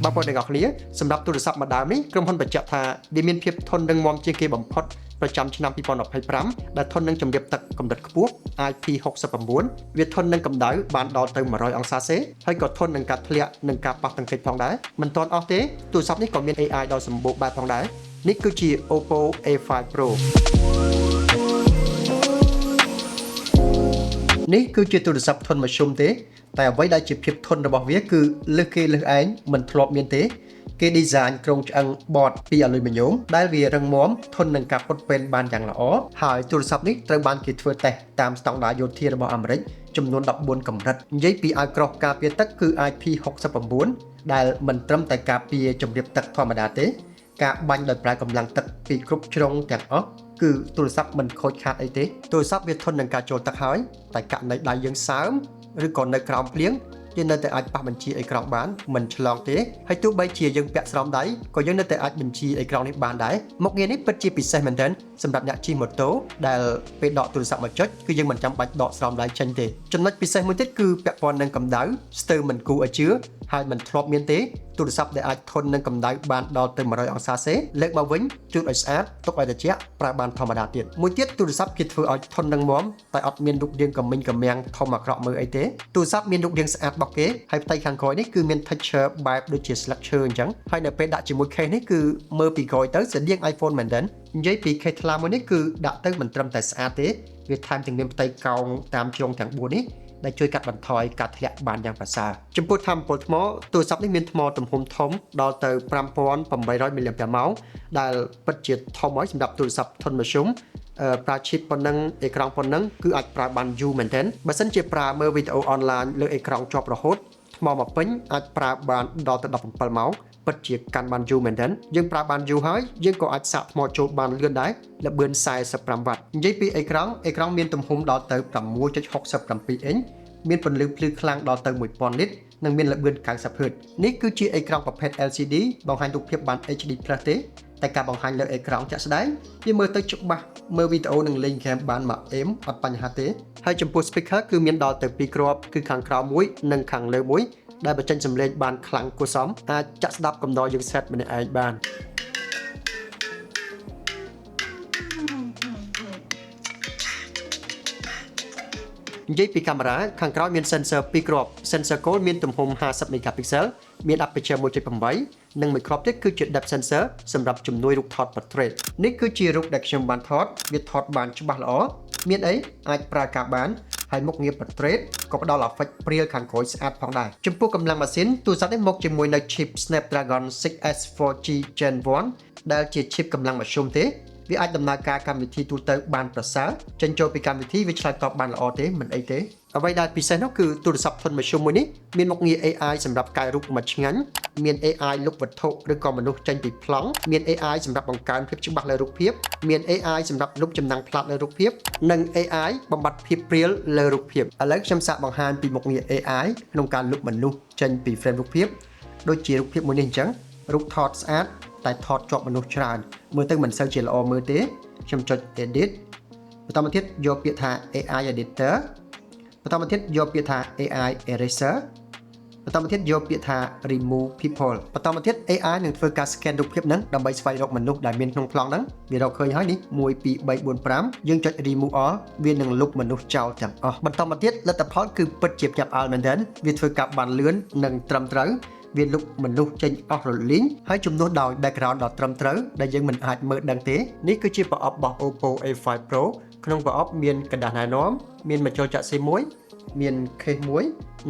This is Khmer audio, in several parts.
បងប្អូនទាំងអស់គ្នាសម្រាប់ទូរស័ព្ទមួយដើមនេះក្រុមហ៊ុនបញ្ជាក់ថាវាមានភាពធន់រឹងមាំជាងគេបំផុតប្រចាំឆ្នាំ2025ដែលធន់នឹងជម្រាបទឹកកម្រិតខ្ពស់ IP69 វាធន់នឹងកម្ដៅបានដល់ទៅ100អង្សាសេហើយក៏ធន់នឹងការធ្លាក់និងការប៉ះទង្គិចផងដែរមិនទាន់អស់ទេទូរស័ព្ទនេះក៏មាន AI ដ៏សម្បូរបែបផងដែរនេះគឺជា Oppo A5 Pro នេះគឺជាទូរស័ព្ទធន់មធ្យមទេតែអ្វីដែលជាភាពធន់របស់វាគឺលើសគេលើសឯងមិនធ្លាប់មានទេគេ design ក្រុងឆ្អឹង board ពីអាលុយមីញ៉ូមដែលវារឹងមាំធន់នឹងការពុតពេនបានយ៉ាងល្អហើយទូរស័ព្ទនេះត្រូវបានគេធ្វើតេស្តតាមស្តង់ដារយោធារបស់អាមេរិកចំនួន14កម្រិតនិយាយពីអាវក្រោះការពារទឹកគឺ IP69 ដែលមិនត្រឹមតែការពារជម្រាបទឹកធម្មតាទេការបាញ់ដោយប្រើកម្លាំងទឹកពីគ្រប់ជ្រុងទាំងអស់គឺទូរស័ព្ទមិនខូចខាតអីទេទូរស័ព្ទវាធន់នឹងការចូលទឹកហើយតែករណីដៃយើងសើមឬក៏នៅក្រោមភ្លៀងយើងនៅតែអាចប៉ះបញ្ជាអេក្រង់បានមិនឆ្លងទេហើយទោះបីជាយើងពាក់ស្រោមដៃក៏យើងនៅតែអាចបញ្ជាអេក្រង់នេះបានដែរមុខងារនេះពិតជាពិសេសមែនទែនសម្រាប់អ្នកជិះម៉ូតូដែលពេលដកទូរស័ព្ទមកចុចគឺយើងមិនចាំបាច់ដកស្រោមដៃចេញទេចំណុចពិសេសមួយទៀតគឺពាក់ព័ន្ធនឹងកម្ដៅស្ទើរមិនគួរឲ្យជឿហើយមិនធ្លាប់មានទេទូរស័ព្ទដែលអាចធន់នឹងកម្ដៅបានដល់ទៅ100អង្សាសេលើកមកវិញជូតឲ្យស្អាតទុកឲ្យត្រជាក់ប្រើបានធម្មតាទៀតមួយទៀតទូរស័ព្ទគេធ្វើឲ្យធន់នឹងមាំតែអត់មានរូបរាងកមិញកមាំងធំអាក្រក់មើលអីទេទូរស័ព្ទមានរូបរាងស្អាតរបស់គេហើយផ្ទៃខាងក្រោយនេះគឺមាន texture បែបដូចជាស្លឹកឈើអញ្ចឹងហើយនៅពេលដាក់ជាមួយ case នេះគឺមើលពីក្រោយទៅស្តៀង iPhone មែនទែននិយាយពី case ថ្លាមួយនេះគឺដាក់ទៅមិនត្រឹមតែស្អាតទេវាថែមទាំងមានផ្ទៃកោងតាមជ្រុងទាំង4នេះដែលជួយកាត់បន្ថយការធ្លាក់បានយ៉ាងប្រសើរចំពោះថាមពលថ្មទូរស័ព្ទនេះមានថ្មទំហំធំដល់ទៅ 5800 mAh ដែលពិតជាធំហើយសម្រាប់ទូរស័ព្ទធន់មធ្យមប្រើ chip ប៉ុណ្ណឹងអេក្រង់ប៉ុណ្ណឹងគឺអាចប្រើបានយូរមែនទែនបើសិនជាប្រើមើលវីដេអូអនឡាញលើអេក្រង់ជាប់រហូតថ្មមកពេញអាចប្រើបានដល់ទៅ17ម៉ោងពិតជាកាន់បានយូរមែនទែនយើងប្រើបានយូរហើយយើងក៏អាចសាកថ្មចូលបានលឿនដែរល្បឿន45វ៉ាត់និយាយពីអេក្រង់មានទំហំដល់ទៅ 6.67 អ៊ីនមានពន្លឺភ្លឺខ្លាំងដល់ទៅ1000 នីតនិងមានល្បឿន90 ហឺតនេះគឺជាអេក្រង់ប្រភេទ LCD បង្ហាញរូបភាពបាន HD+ ទេតែការបង្ហាញលើអេក្រង់ជាក់ស្ដែងវាមើលទៅច្បាស់មើលវីដេអូនិងលេងហ្គេមបានមកអេមអត់បញ្ហាទេហើយចំពោះ speaker គឺមានដល់ទៅ2គ្រាប់គឺខាងក្រោមមួយនិងខាងលើមួយដែលបញ្ចេញសំឡេងបានខ្លាំងគួរសមអាចចាក់ស្ដាប់កំដរយើង set ម្នាក់ឯងបាននិយាយពីកាមេរ៉ាខាងក្រោយមាន sensor 2គ្រាប់ sensor gold មានទំហំ50 megapixel មាន aperture 1.8 និងមួយគ្រាប់ទៀតគឺជា depth sensor សម្រាប់ជំនួយរូបថត portrait នេះគឺជារូបដែលខ្ញុំបានថតវាថតបានច្បាស់ល្អមានអីអាចប្រើការបានហើយមុខងារ portrait ក៏ផ្ដល់ effect ព្រាលខាងក្រោយស្អាតផងដែរចំពោះកម្លាំងម៉ាស៊ីនទូរស័ព្ទនេះមកជាមួយនៅ chip Snapdragon 6S 4G Gen 1ដែលជា chip កម្លាំងមធ្យមទេវាអាចដំណើរការកម្មវិធីទូទៅបានប្រសើរចេញចូលពីកម្មវិធីវាឆ្លើយតបបានល្អទេមិនអីទេអ្វីដែលពិសេសនោះគឺទូរស័ព្ទធន់មធ្យមមួយនេះមានមុខងារ AI សម្រាប់កែរូបមកឆ្ងាញ់មាន AI លុបវត្ថុឬក៏មនុស្សចេញពីប្លង់មាន AI សម្រាប់បង្កើនភាពច្បាស់លើរូបភាពមាន AI សម្រាប់លុបចំណាំងផ្លាតលើរូបភាពនិង AI បំបត្តិភាពព្រាលលើរូបភាពឥឡូវខ្ញុំសាកបង្ហាញពីមុខងារ AI ក្នុងការលុបមនុស្សចេញពី frame រូបភាពដូចជារូបភាពមួយនេះអញ្ចឹងរូបថតស្អាតតែថតជាប់មនុស្សច្រើនមើលទៅមិនសូវជាល្អមើលទេខ្ញុំចុច edit បន្តមកទៀតយកពាក្យថា AI editor បន្តមកទៀតយកពាក្យថា AI eraser បន្តមកទៀតយកពាក្យថា remove people បន្តមកទៀត AI នឹងធ្វើការ scan រូបភាពហ្នឹងដើម្បីស្វែងរកមនុស្សដែលមានក្នុងប្លង់ហ្នឹងវារកឃើញហើយនេះ1 2 3 4 5យើងចុច remove all វានឹងលុបមនុស្សចោលទាំងអស់បន្តមកទៀតលទ្ធផលគឺពិតជាភ្ញាក់ផ្អើលមែនទែនវាធ្វើការបានលឿននិងត្រឹមត្រូវវាលុបមនុស្សចេញអស់រលីងហើយជំនួសដោយ background ដ៏ត្រឹមត្រូវដែលយើងមិនអាចមើលដឹងទេនេះគឺជាប្រអប់របស់ Oppo A5 Pro ក្នុងប្រអប់មានកណ្ដាស់ណែនាំមានមជ្ឈលចាក់ស៊ីមួយមាន case មួយ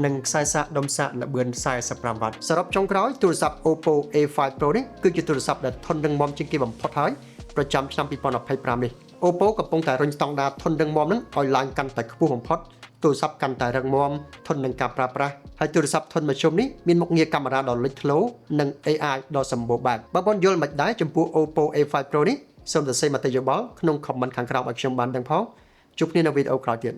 និងខ្សែសាកដុំសាកល្បឿន45វ៉ាត់សរុបចុងក្រោយទូរស័ព្ទ Oppo A5 Pro នេះគឺជាទូរស័ព្ទដែលធន់រឹងមាំជាងគេបំផុតហើយប្រចាំឆ្នាំ2025នេះ Oppo កំពុងតែរុញស្តង់ដារធន់រឹងមាំនឹងឲ្យឡើងកាន់តែខ្ពស់បំផុតទូរស័ព្ទកាន់តែរឹងមាំធន់នឹងការប្រើប្រាស់ហើយទូរស័ព្ទធន់មធ្យមនេះមានមុខងារកាមេរ៉ាដ៏លេចធ្លោនិង AI ដ៏សម្បូរបែបបងប្អូនយល់មិនដែរចំពោះ Oppo A5 Pro នេះសូមសរសេរមតិយោបល់ក្នុង comment ខាងក្រោមឲ្យខ្ញុំបានដឹងផងជួបគ្នានៅវីដេអូក្រោយទៀត